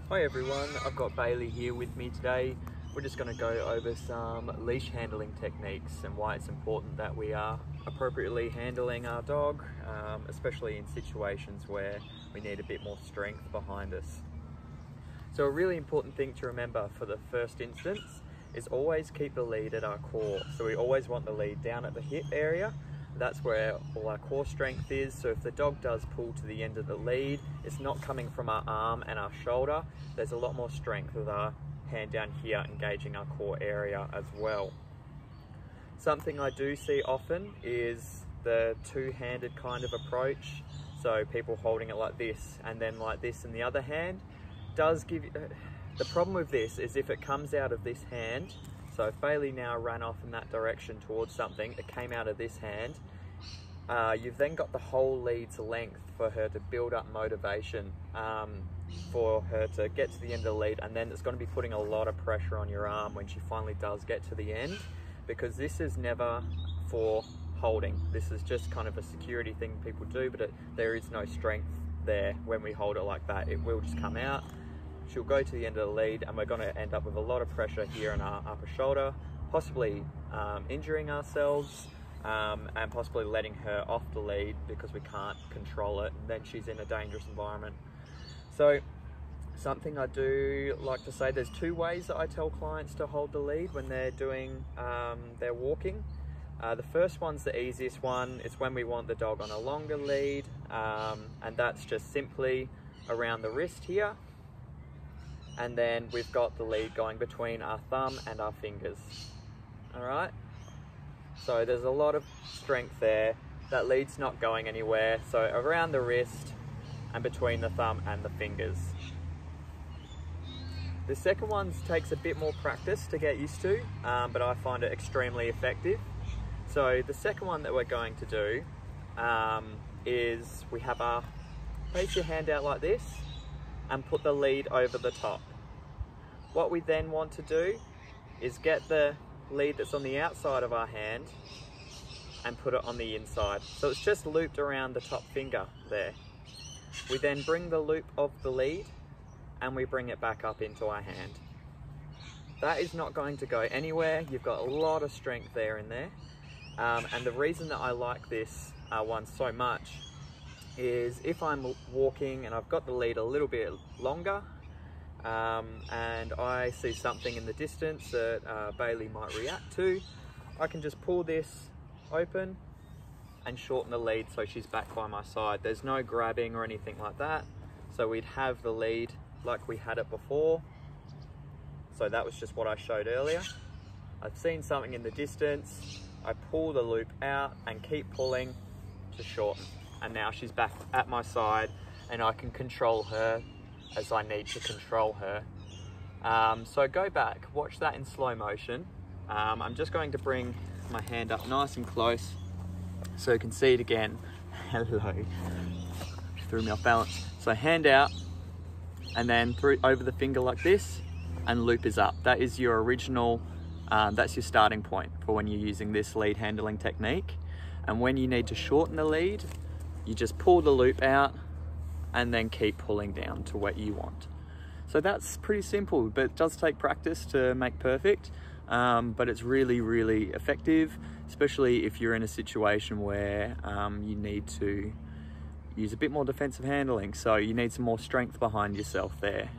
Hi everyone, I've got Bailey here with me today. We're just going to go over some leash handling techniques and why it's important that we are appropriately handling our dog, especially in situations where we need a bit more strength behind us. So a really important thing to remember for the first instance is always keep the lead at our core. So we always want the lead down at the hip area. That's where all our core strength is. So if the dog does pull to the end of the lead, it's not coming from our arm and our shoulder. There's a lot more strength with our hand down here engaging our core area as well. Something I do see often is the two-handed kind of approach. So people holding it like this and then like this in the other hand. Does give you, the problem with this is if it comes out of this hand, so if Bailey now ran off in that direction towards something, it came out of this hand, you've then got the whole lead's length for her to build up motivation for her to get to the end of the lead, and then it's going to be putting a lot of pressure on your arm when she finally does get to the end, because this is never for holding. This is just kind of a security thing people do, but there is no strength there when we hold it like that. It will just come out. She'll go to the end of the lead and we're going to end up with a lot of pressure here in our upper shoulder, possibly injuring ourselves and possibly letting her off the lead because we can't control it, and then she's in a dangerous environment. So something I do like to say, there's two ways that I tell clients to hold the lead when they're doing their walking. The first one's the easiest one. It's when we want the dog on a longer lead, and that's just simply around the wrist here. And then we've got the lead going between our thumb and our fingers. All right? So there's a lot of strength there. That lead's not going anywhere. So around the wrist and between the thumb and the fingers. The second one takes a bit more practice to get used to, but I find it extremely effective. So the second one that we're going to do is we have our, place your hand out like this and put the lead over the top. What we then want to do is get the lead that's on the outside of our hand and put it on the inside. So it's just looped around the top finger there. We then bring the loop of the lead and we bring it back up into our hand. That is not going to go anywhere. You've got a lot of strength there in there. And the reason that I like this one so much is if I'm walking and I've got the lead a little bit longer and I see something in the distance that Bailey might react to, I can just pull this open and shorten the lead so she's back by my side. There's no grabbing or anything like that. So we'd have the lead like we had it before. So that was just what I showed earlier. I've seen something in the distance, I pull the loop out and keep pulling to shorten. And now she's back at my side and I can control her as I need to control her. So go back, watch that in slow motion. I'm just going to bring my hand up nice and close so you can see it again. Hello, she threw me off balance. So hand out and then through over the finger like this, and loop is up. That is your original, that's your starting point for when you're using this lead handling technique. And when you need to shorten the lead, you just pull the loop out and then keep pulling down to what you want. So that's pretty simple, but it does take practice to make perfect, but it's really, really effective, especially if you're in a situation where you need to use a bit more defensive handling. So you need some more strength behind yourself there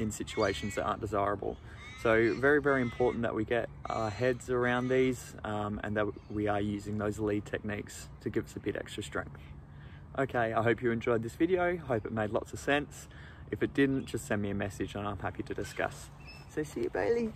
in situations that aren't desirable. So very, very important that we get our heads around these and that we are using those lead techniques to give us a bit extra strength. Okay, I hope you enjoyed this video. I hope it made lots of sense. If it didn't, just send me a message and I'm happy to discuss. So see you, Bailey.